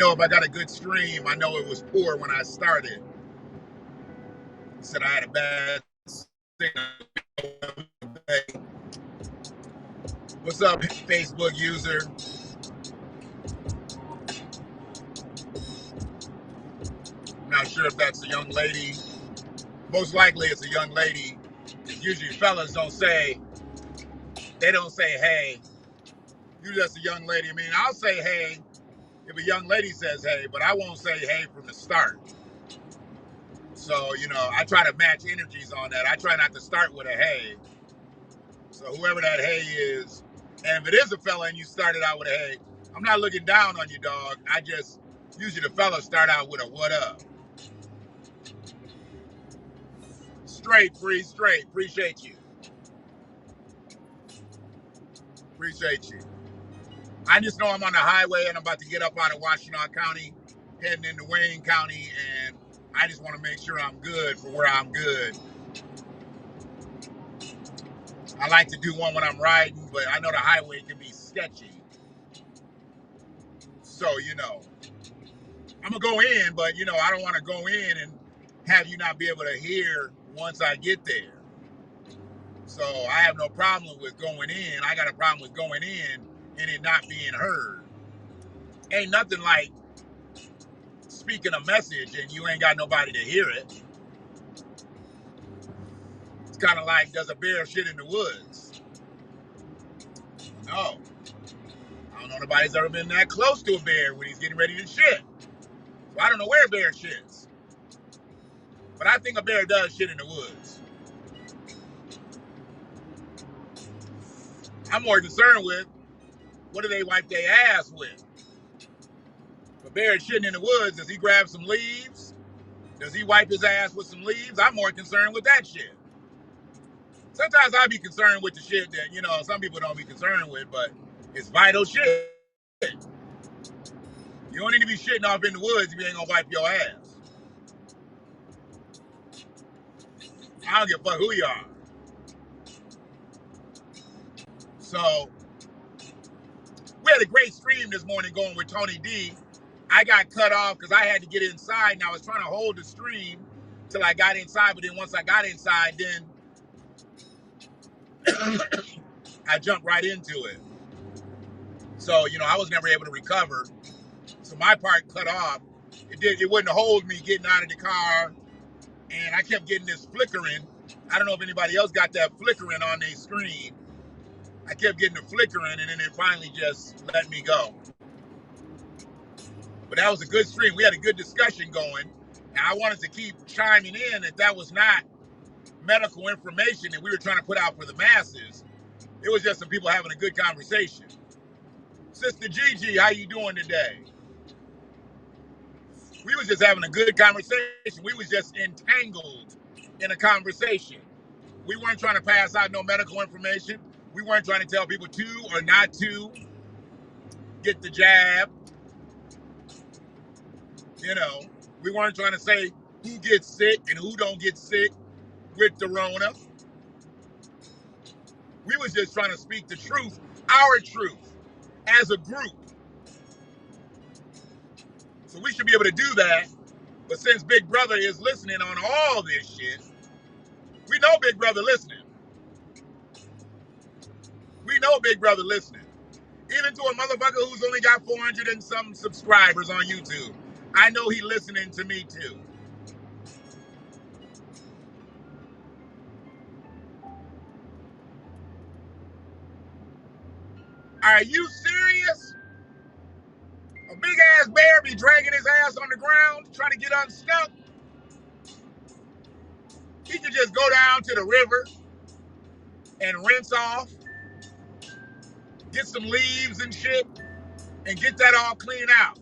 know if I got a good stream. I know it was poor when I started. Said I had a bad signal. What's up, Facebook user? I'm not sure if that's a young lady. Most likely it's a young lady. Usually fellas don't say hey. You just a young lady. I mean, I'll say hey if a young lady says hey, but I won't say hey from the start. So, I try to match energies on that. I try not to start with a hey. So whoever that hey is, and if it is a fella and you started out with a hey, I'm not looking down on you, dog. I just, usually the fellas start out with a what up. Straight, free, straight. Appreciate you. Appreciate you. I just know I'm on the highway and I'm about to get up out of Washington County, heading into Wayne County, and I just want to make sure I'm good for where I'm good. I like to do one when I'm riding, but I know the highway can be sketchy. So, I'm going to go in, but, I don't want to go in and have you not be able to hear once I get there. So I have no problem with going in. I got a problem with going in and it not being heard. Ain't nothing like speaking a message and you ain't got nobody to hear it. It's kind of like, does a bear shit in the woods? No. I don't know nobody's ever been that close to a bear when he's getting ready to shit. So I don't know where a bear shits. But I think a bear does shit in the woods. I'm more concerned with, what do they wipe their ass with? If a bear is shitting in the woods, does he grab some leaves? Does he wipe his ass with some leaves? I'm more concerned with that shit. Sometimes I be concerned with the shit that, some people don't be concerned with, but it's vital shit. You don't need to be shitting off in the woods if you ain't gonna wipe your ass. I don't give a fuck who you are. So, we had a great stream this morning going with Tony D. I got cut off because I had to get inside, and I was trying to hold the stream till I got inside, but then once I got inside, then I jumped right into it. So, I was never able to recover. So my part cut off. It wouldn't hold me getting out of the car, and I kept getting this flickering. I don't know if anybody else got that flickering on their screen. I kept getting the flickering, and then it finally just let me go. But that was a good stream. We had a good discussion going, and I wanted to keep chiming in that was not medical information that we were trying to put out for the masses. It was just some people having a good conversation. Sister Gigi, how you doing today? We was just having a good conversation. We was just entangled in a conversation. We weren't trying to pass out no medical information. We weren't trying to tell people to or not to get the jab. We weren't trying to say who gets sick and who don't get sick with the Rona. We was just trying to speak the truth, our truth, as a group. So we should be able to do that. But since Big Brother is listening on all this shit, we know Big Brother listening. We know Big Brother listening. Even to a motherfucker who's only got 400 and some subscribers on YouTube. I know he listening to me too. Are you serious? A big ass bear be dragging his ass on the ground trying to get unstuck? He could just go down to the river and rinse off, get some leaves and shit, and get that all clean out.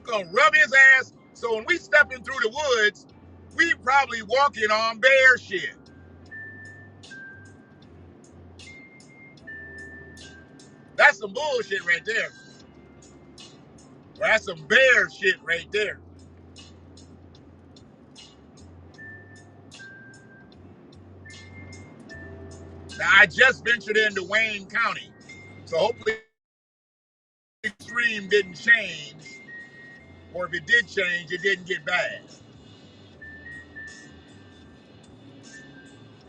Gonna rub his ass. So when we stepping through the woods, we probably walking on bear shit. That's some bullshit right there. That's some bear shit right there. Now, I just ventured into Wayne County, so hopefully the stream didn't change Or if it did change, it didn't get bad.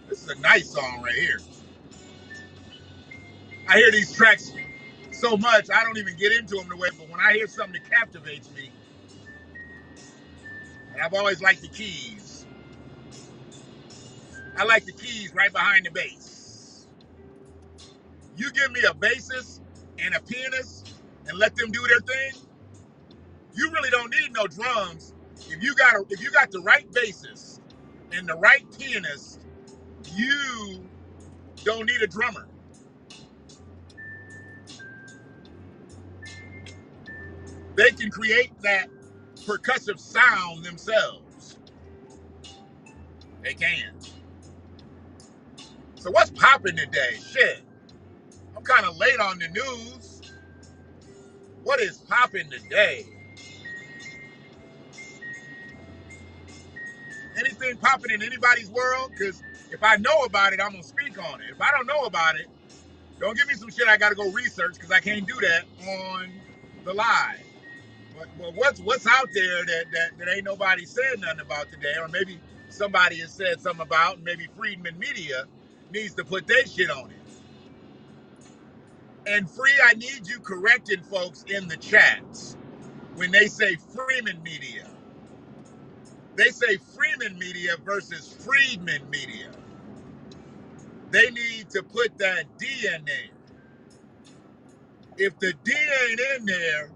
This is a nice song right here. I hear these tracks so much, I don't even get into them the way, but when I hear something that captivates me, and I've always liked the keys. I like the keys right behind the bass. You give me a bassist and a pianist and let them do their thing, you really don't need no drums. If you got the right bassist and the right pianist, you don't need a drummer. They can create that percussive sound themselves. They can. So what's popping today? Shit. I'm kind of late on the news. What is popping today? Anything popping in anybody's world? Because if I know about it, I'm going to speak on it. If I don't know about it, don't give me some shit I got to go research because I can't do that on the live. But what's out there that ain't nobody said nothing about today, or maybe somebody has said something about, and maybe Freeman Media needs to put their shit on it. And Free, I need you correcting folks in the chats when they say Freeman Media. They say Freeman Media versus Freedman Media. They need to put that D in there. If the D ain't in there,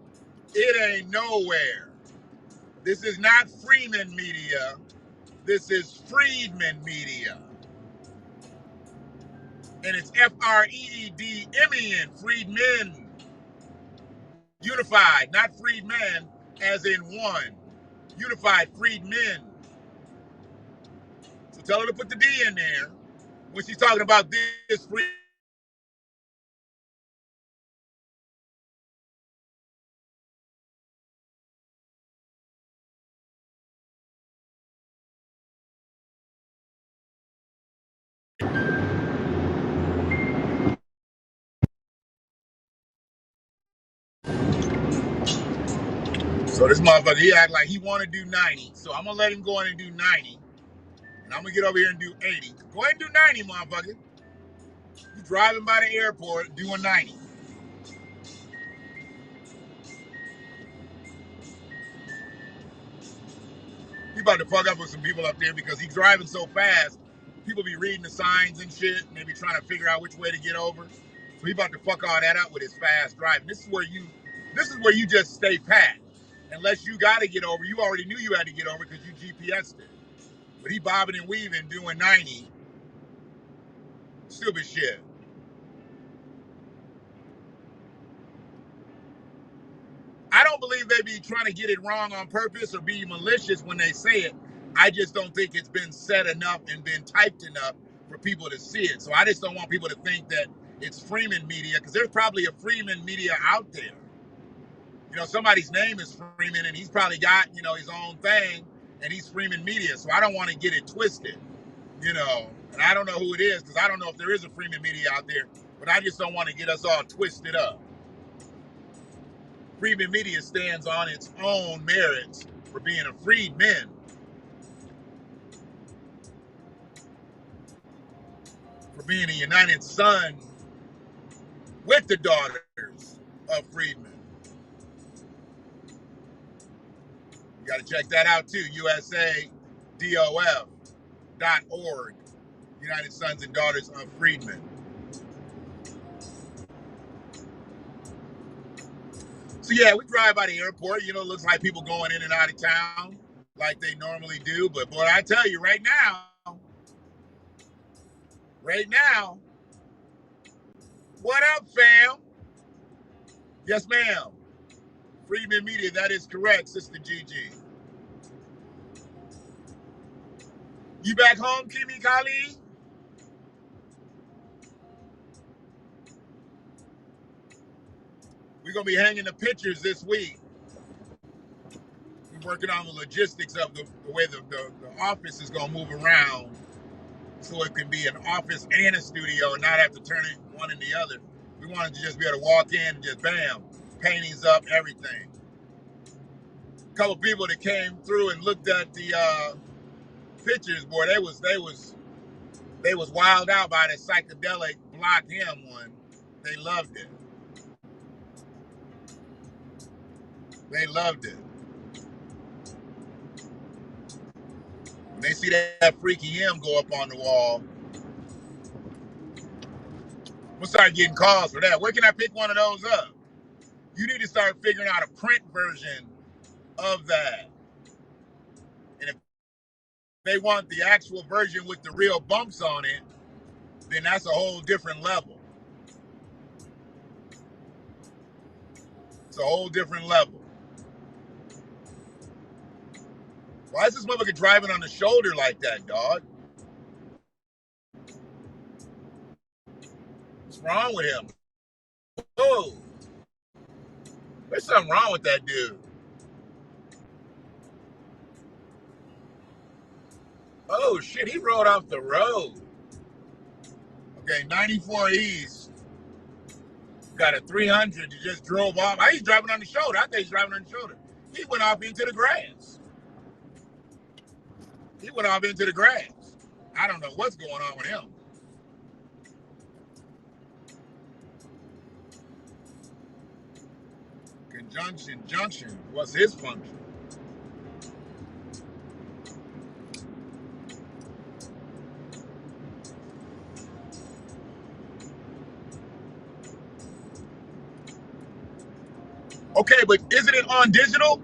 it ain't nowhere. This is not Freeman Media. This is Freedman Media. And it's Freedmen, Freedmen. Unified, not freedmen as in one. Unified freedmen. So tell her to put the D in there when she's talking about this free. So this motherfucker, he act like he want to do 90. So I'm going to let him go in and do 90. And I'm going to get over here and do 80. Go ahead and do 90, motherfucker. You driving by the airport doing 90. He about to fuck up with some people up there because he's driving so fast. People be reading the signs and shit, and they be trying to figure out which way to get over. So he about to fuck all that up with his fast driving. This is where you just stay pat. Unless you got to get over, you already knew you had to get over because you GPS'd it. But he bobbing and weaving, doing 90. Stupid shit. I don't believe they be trying to get it wrong on purpose or be malicious when they say it. I just don't think it's been said enough and been typed enough for people to see it. So I just don't want people to think that it's Freeman Media, because there's probably a Freeman Media out there. You know, somebody's name is Freeman and he's probably got, you know, his own thing and he's Freeman Media. So I don't want to get it twisted, you know. And I don't know who it is because I don't know if there is a Freeman Media out there, but I just don't want to get us all twisted up. Freeman Media stands on its own merits for being a freedman. For being a united son with the daughters of freedmen. You got to check that out too, USADOF.org, United Sons and Daughters of Freedmen. So yeah, we drive by the airport. You know, it looks like people going in and out of town like they normally do. But boy, I tell you right now, what up, fam? Yes, ma'am. Freeman Media, that is correct, Sister Gigi. You back home, Kimi Kali? We're going to be hanging the pictures this week. We're working on the logistics of the way the office is going to move around so it can be an office and a studio and not have to turn it one and the other. We wanted to just be able to walk in and just bam, paintings up, everything. couple people that came through and looked at the pictures, boy, they was wilded out by the psychedelic Block Him one. They loved it. They loved it. When they see that freaky M go up on the wall, we'll start getting calls for that. Where can I pick one of those up? You need to start figuring out a print version of that. And if they want the actual version with the real bumps on it, then that's a whole different level. It's a whole different level. Why is this motherfucker driving on the shoulder like that, dog? What's wrong with him? Oh, there's something wrong with that dude. Oh shit, he rode off the road. Okay, 94 East. Got a 300 that just drove off. He's driving on the shoulder. I think he's driving on the shoulder. He went off into the grass. He went off into the grass. I don't know what's going on with him. Conjunction, junction. What's his function? Okay, but isn't it on digital?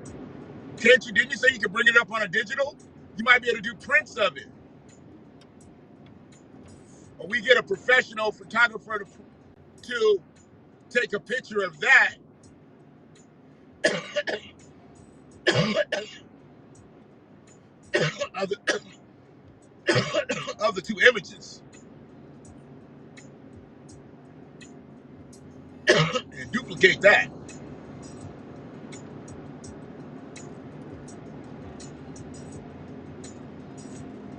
Didn't you say you could bring it up on a digital? You might be able to do prints of it. Or we get a professional photographer to take a picture of that. of the two images. And duplicate that.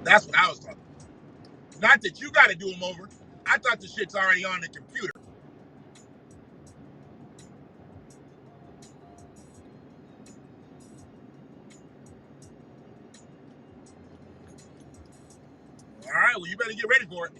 That's what I was talking about. Not that you got to do them over. I thought the shit's already on the computer. All right, well, you better get ready for it.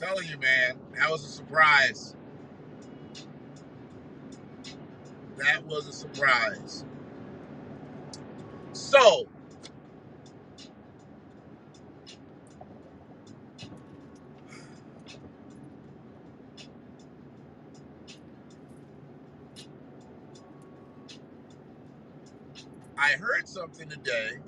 I'm telling you, man, that was a surprise. That was a surprise. So, I heard something today.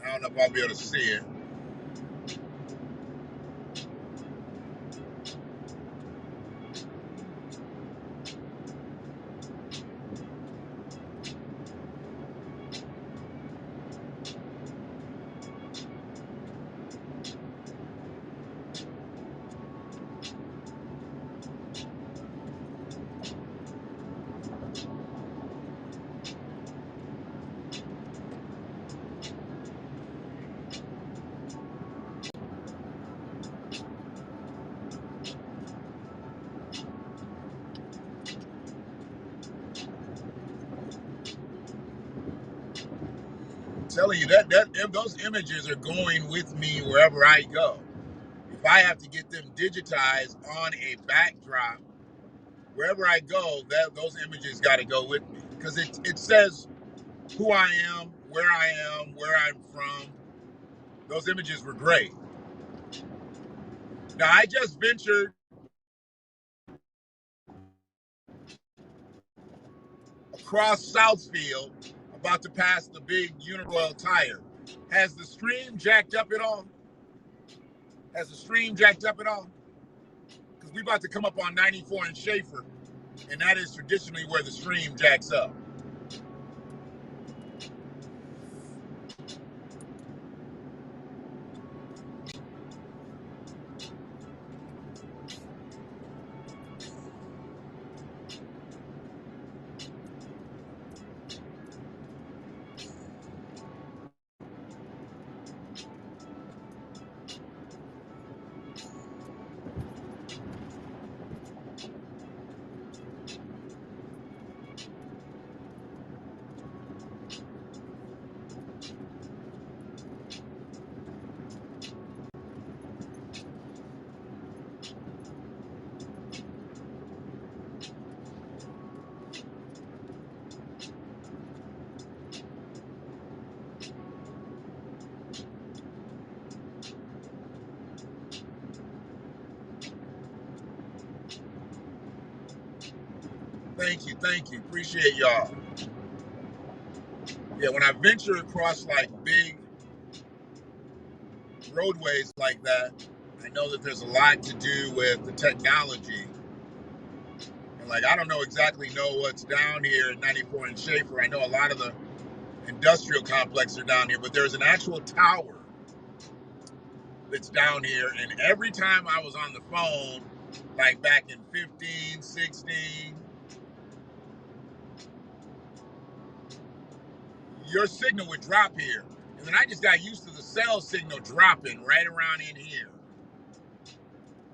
I don't know if I'll be able to see it. telling you that if those images are going with me wherever I go. If I have to get them digitized on a backdrop, wherever I go, those images got to go with me because it says who I am, where I'm from. Those images were great. Now I just ventured across Southfield, about to pass the big Uniroyal tire. Has the stream jacked up at all? Has the stream jacked up at all? Because we about to come up on 94 in Schaefer, and that is traditionally where the stream jacks up. Thank you. Appreciate y'all. Yeah, when I venture across like big roadways like that, I know that there's a lot to do with the technology. And like I don't exactly know what's down here at 94 in Schaefer. I know a lot of the industrial complexes are down here, but there's an actual tower that's down here. And every time I was on the phone, like back in 15, 16, your signal would drop here. And then I just got used to the cell signal dropping right around in here.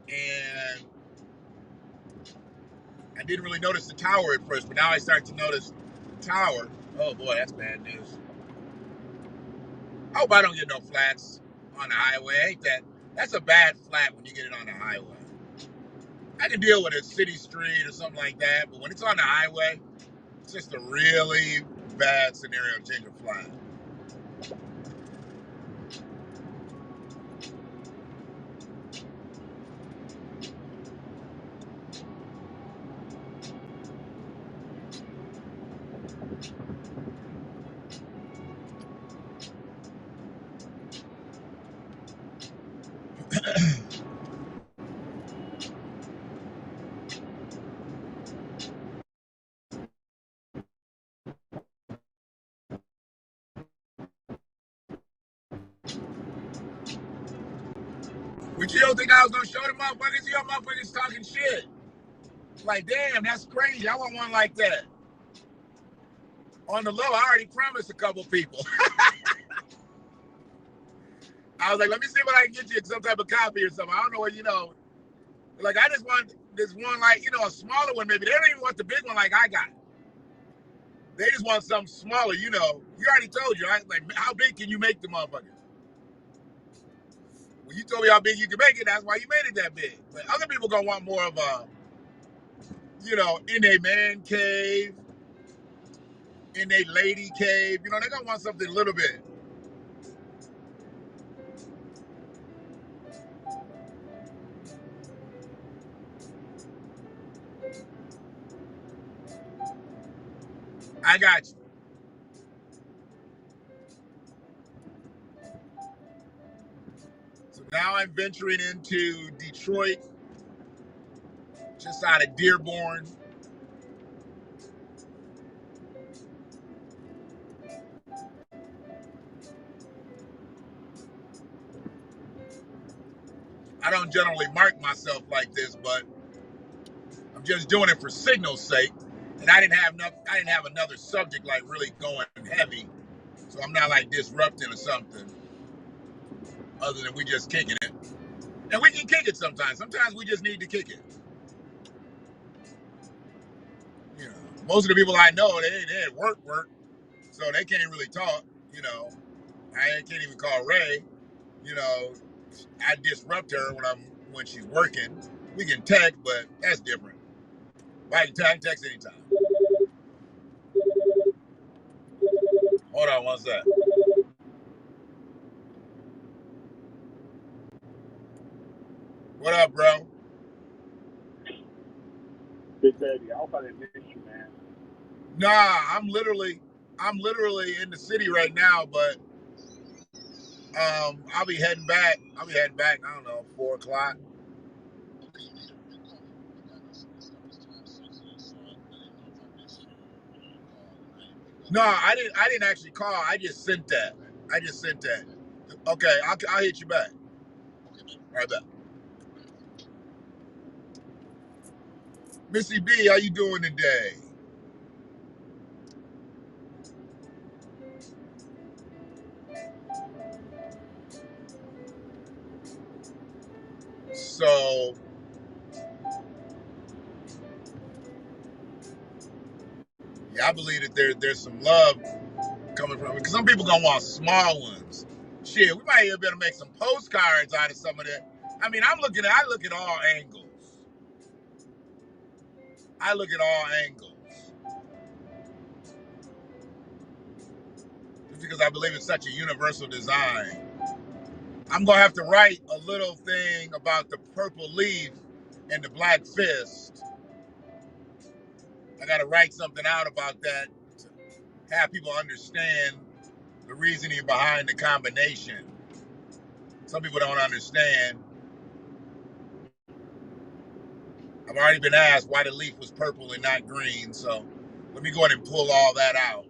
And I didn't really notice the tower at first, but now I start to notice the tower. Oh boy, that's bad news. I hope I don't get no flats on the highway. I hate that. That's a bad flat when you get it on the highway. I can deal with a city street or something like that, but when it's on the highway, it's just a really bad scenario to change a flat. But you don't think I was gonna show the motherfuckers? Y'all motherfuckers talking shit. Like, damn, that's crazy. I want one like that. On the low, I already promised a couple people. I was like, let me see what I can get you some type of copy or something. I don't know what, like I just want this one, like, a smaller one maybe. They don't even want the big one like I got. They just want something smaller, You already told you, right? Like, how big can you make the motherfuckers? Well, you told me how big you can make it. That's why you made it that big. But other people gonna want more of a, in a man cave, in a lady cave. They're gonna want something a little bit. I got you. So now I'm venturing into Detroit, just out of Dearborn. I don't generally mark myself like this, but I'm just doing it for signal's sake. And I didn't have another subject like really going heavy, so I'm not like disrupting or something. Other than we just kicking it, and we can kick it sometimes. Sometimes we just need to kick it. Most of the people I know, they at work, so they can't really talk. I can't even call Ray. You know, I disrupt her when she's working. We can text, but that's different. I can text anytime. Hold on one sec. What up, bro? Big baby, I hope I didn't miss you, man. Nah, I'm literally in the city right now, but I'll be heading back. I don't know, 4 o'clock. No, I didn't actually call. I just sent that. Okay, I'll hit you back. All right, back. Missy B, how you doing today? So yeah, I believe that there's some love coming from it. Because some people gonna want small ones. Shit, we might even be able to make some postcards out of some of that. I mean, I look at all angles. Just because I believe it's such a universal design. I'm gonna have to write a little thing about the purple leaf and the black fist. I gotta write something out about that to have people understand the reasoning behind the combination. Some people don't understand. I've already been asked why the leaf was purple and not green, so let me go ahead and pull all that out.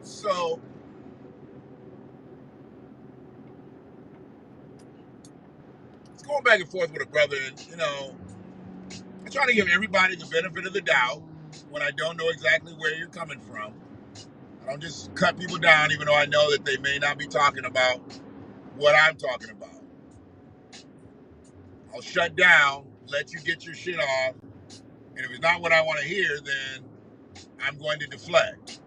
So it's going back and forth with a brother, and I try to give everybody the benefit of the doubt when I don't know exactly where you're coming from. I don't just cut people down, even though I know that they may not be talking about what I'm talking about. I'll shut down, let you get your shit off, and if it's not what I want to hear, then I'm going to deflect.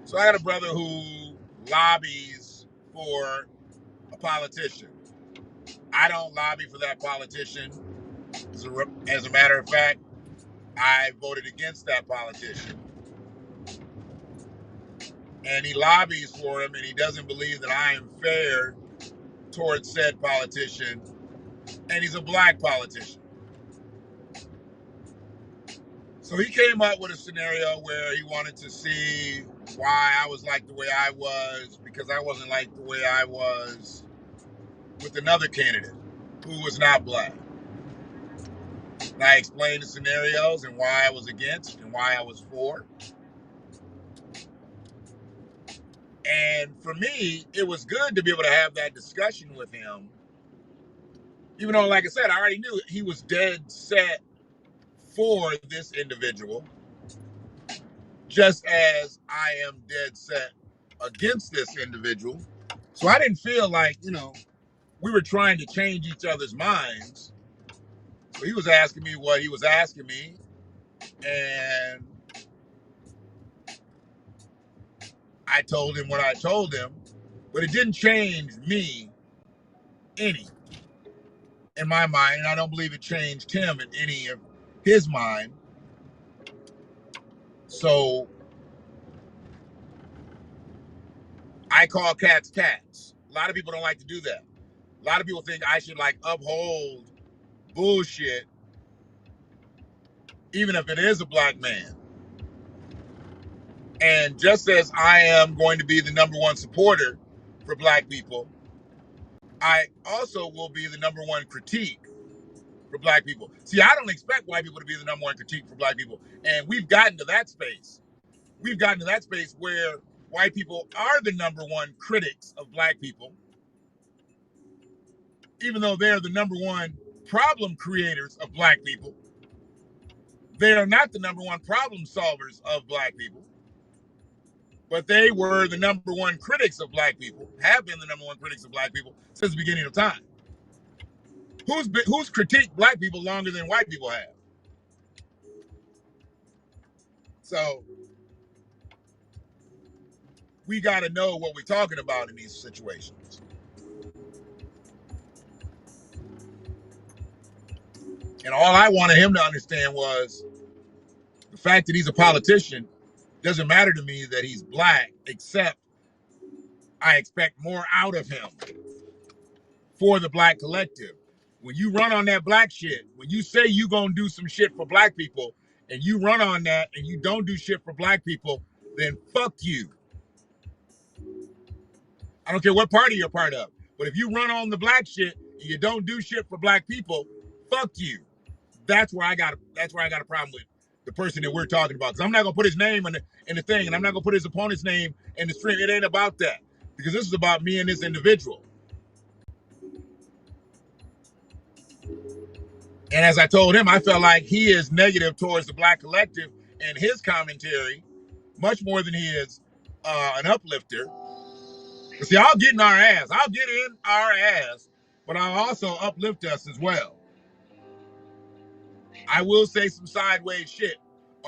So I got a brother who lobbies for a politician. I don't lobby for that politician. As a matter of fact, I voted against that politician. And he lobbies for him, and he doesn't believe that I am fair towards said politician, and he's a black politician. So he came up with a scenario where he wanted to see why I was like the way I was, because I wasn't like the way I was with another candidate who was not black. And I explained the scenarios and why I was against and why I was for. And for me, it was good to be able to have that discussion with him. Even though, like I said, I already knew he was dead set for this individual, just as I am dead set against this individual. So I didn't feel like, we were trying to change each other's minds. So he was asking me what he was asking me, and I told him what I told him, but it didn't change me any in my mind, and I don't believe it changed him in any of his mind. So I call cats cats. A lot of people don't like to do that. A lot of people think I should uphold bullshit, even if it is a black man. And just as I am going to be the number one supporter for black people, I also will be the number one critique for black people. See, I don't expect white people to be the number one critique for black people. And we've gotten to that space. We've gotten to that space where white people are the number one critics of black people, even though they're the number one problem creators of black people. They are not the number one problem solvers of black people, but they were the number one critics of black people, have been the number one critics of black people since the beginning of time. Who's critiqued black people longer than white people have? So we got to know what we're talking about in these situations. And all I wanted him to understand was the fact that he's a politician doesn't matter to me that he's black, except I expect more out of him for the black collective. When you run on that black shit, when you say you gonna do some shit for black people and you run on that and you don't do shit for black people, then fuck you. I don't care what party you're part of. But if you run on the black shit and you don't do shit for black people, fuck you. That's where I got a problem with the person that we're talking about. Because I'm not gonna put his name in the thing, and I'm not gonna put his opponent's name in the stream. It ain't about that. Because this is about me and this individual. And as I told him, I felt like he is negative towards the black collective and his commentary much more than he is an uplifter. But see, I'll get in our ass. I'll get in our ass, but I'll also uplift us as well. I will say some sideways shit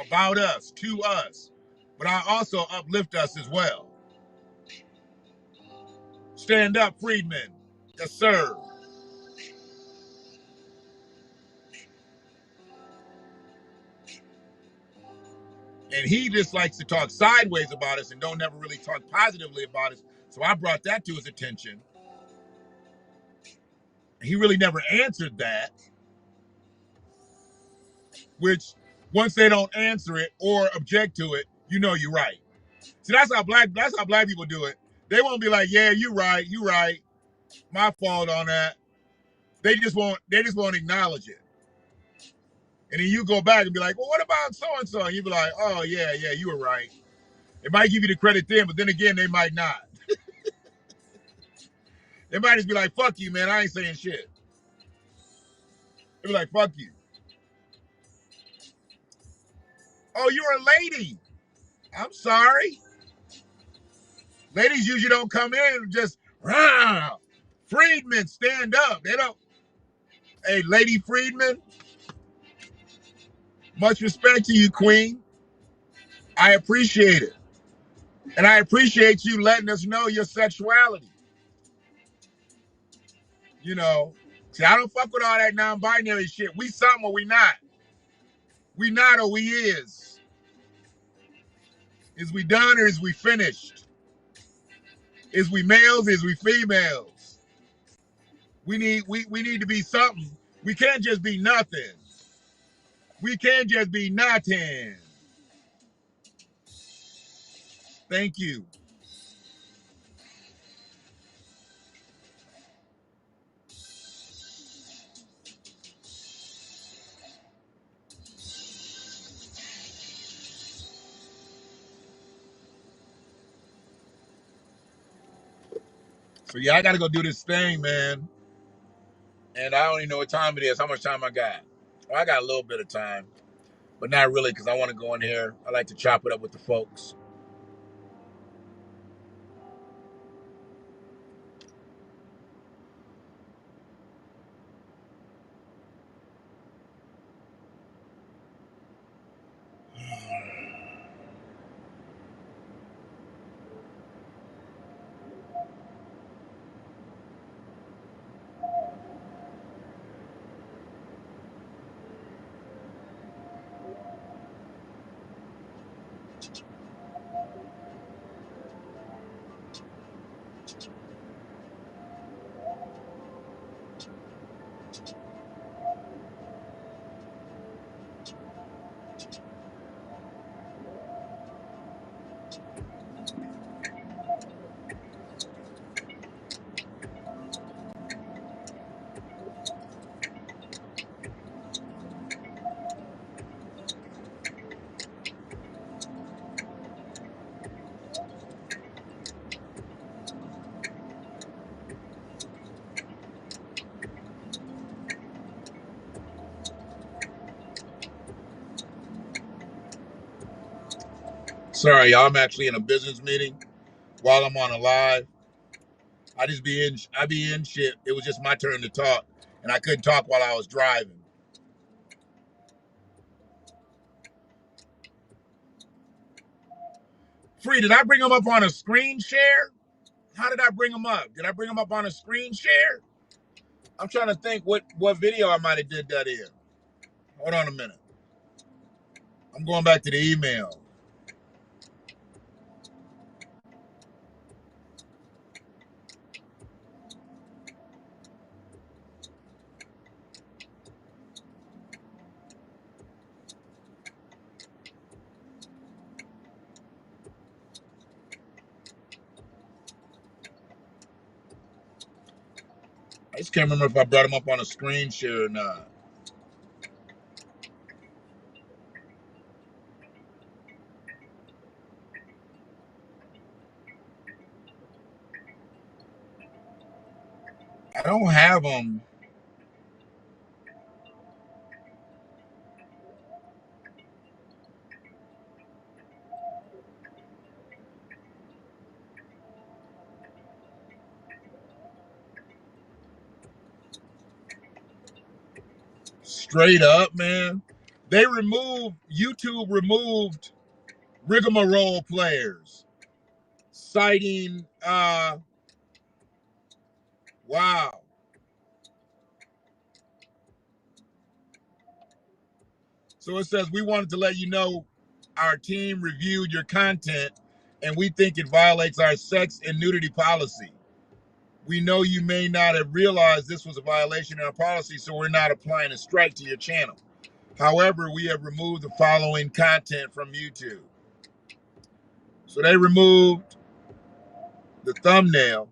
about us, to us, but I'll also uplift us as well. Stand up, Freedman. Yes, sir. And he just likes to talk sideways about us and don't never really talk positively about us. So I brought that to his attention. He really never answered that, which once they don't answer it or object to it, you know you're right. See, that's how black people do it. They won't be like, yeah, you right. My fault on that. They just won't acknowledge it. And then you go back and be like, well, what about so-and-so? And you be like, oh, yeah, you were right. It might give you the credit then, but then again, they might not. They might just be like, fuck you, man. I ain't saying shit. They be like, fuck you. Oh, you're a lady. I'm sorry. Ladies usually don't come in and just, rah. Freedmen, stand up. They don't. Hey, Lady Freedman, much respect to you, Queen. I appreciate it. And I appreciate you letting us know your sexuality. You know, see, I don't fuck with all that non-binary shit. We something or we not. We not or we is. Is we done or is we finished? Is we males? Is we females? We need to be something. We can't just be nothing. We can't just be nothing. Thank you. So yeah, I got to go do this thing, man. And I don't even know what time it is. How much time I got? Well, I got a little bit of time, but not really because I want to go in here. I like to chop it up with the folks. Sorry, y'all. I'm actually in a business meeting while I'm on a live. I be in shit. It was just my turn to talk, and I couldn't talk while I was driving. Free, did I bring him up on a screen share? How did I bring him up? Did I bring him up on a screen share? I'm trying to think what video I might have did that in. Hold on a minute. I'm going back to the email. I just can't remember if I brought him up on a screen share or not. I don't have him. Straight up, man. YouTube removed Rigamarole Players, citing, wow. So it says, we wanted to let you know our team reviewed your content and we think it violates our sex and nudity policy. We know you may not have realized this was a violation of our policy, so we're not applying a strike to your channel. However, we have removed the following content from YouTube. So they removed the thumbnail.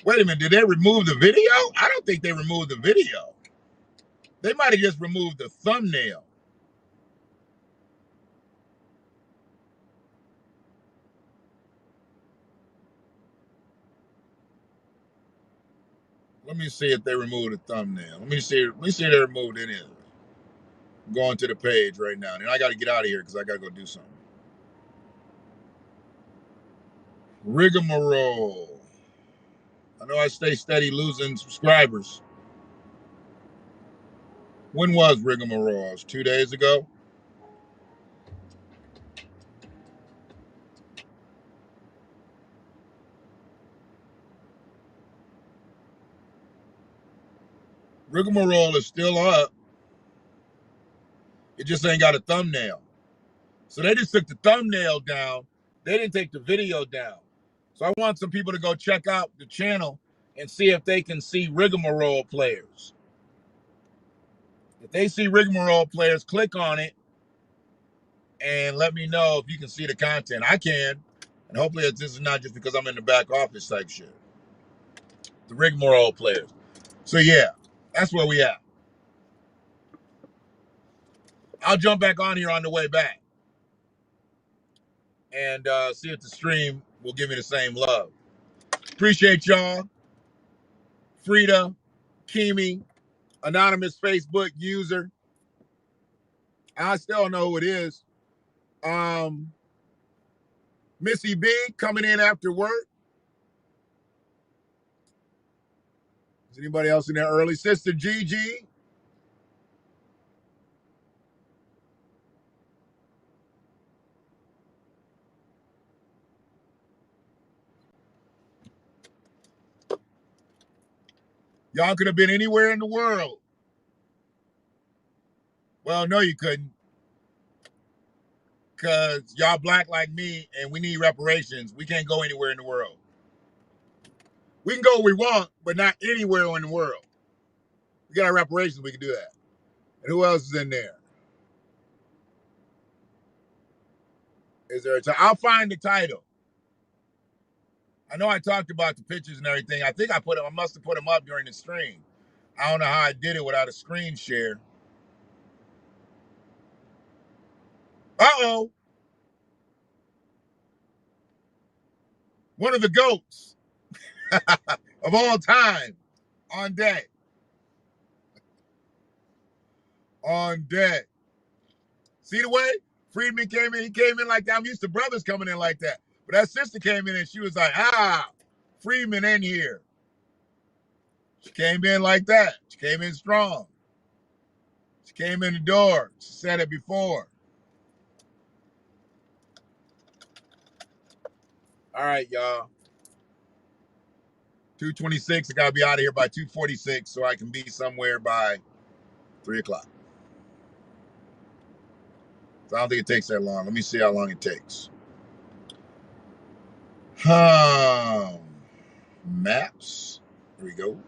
Wait a minute, did they remove the video? I don't think they removed the video. They might have just removed the thumbnail. Let me see if they removed the thumbnail. Let me see if they removed any of it. I'm going to the page right now. And I got to get out of here because I got to go do something. Rigamarole. I know I stay steady losing subscribers. When was Rigamarole? It was 2 days ago. Rigamarole is still up. It just ain't got a thumbnail. So they just took the thumbnail down. They didn't take the video down. So I want some people to go check out the channel and see if they can see Rigamarole Players. If they see Rigamarole Players, click on it and let me know if you can see the content. I can. And hopefully this is not just because I'm in the back office type shit. The Rigamarole Players. So yeah, that's where we at. I'll jump back on here on the way back and see if the stream will give me the same love. Appreciate y'all. Frida, Kimi, anonymous Facebook user. I still don't know who it is. Missy B coming in after work. Is anybody else in there early? Sister Gigi. Y'all could have been anywhere in the world. Well, no, you couldn't. Because y'all black like me and we need reparations. We can't go anywhere in the world. We can go where we want, but not anywhere in the world. We got our reparations, we can do that. And who else is in there? Is there a title? I'll find the title. I know I talked about the pictures and everything. I think I must have put them up during the stream. I don't know how I did it without a screen share. Uh-oh. One of the goats of all time on deck. On deck. See the way Freeman came in? He came in like that. I'm used to brothers coming in like that. But that sister came in and she was like, Freeman in here. She came in like that. She came in strong. She came in the door. She said it before. All right, y'all. 2:26. I got to be out of here by 2:46 so I can be somewhere by 3 o'clock. So I don't think it takes that long. Let me see how long it takes. Maps. Here we go.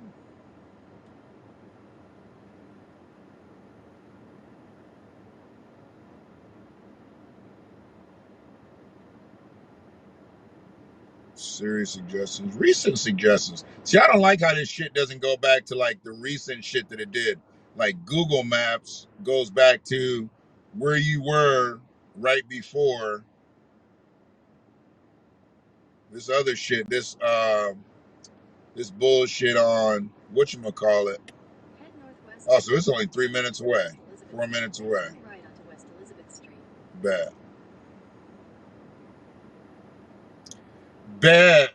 Serious suggestions. Recent suggestions. See, I don't like how this shit doesn't go back to like the recent shit that it did. Like Google Maps goes back to where you were right before this other shit. This bullshit on whatchamacallit. Oh, so it's only 3 minutes away. 4 minutes away. Bad. Bad.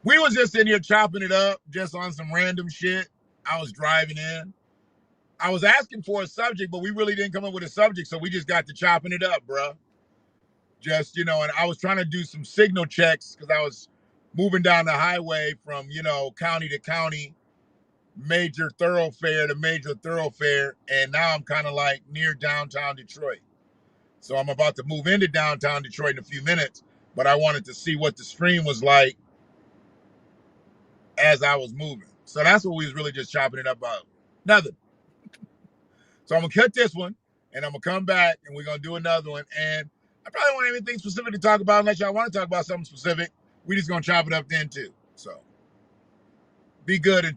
We was just in here chopping it up just on some random shit. I was driving in. I was asking for a subject, but we really didn't come up with a subject, so we just got to chopping it up, bro. Just, and I was trying to do some signal checks because I was moving down the highway from, county to county, major thoroughfare to major thoroughfare, and now I'm kind of like near downtown Detroit. So I'm about to move into downtown Detroit in a few minutes, but I wanted to see what the stream was like as I was moving. So that's what we was really just chopping it up about. Nothing. So I'm going to cut this one, and I'm going to come back, and we're going to do another one. And I probably don't have anything specific to talk about unless y'all want to talk about something specific. We just going to chop it up then, too. So be good until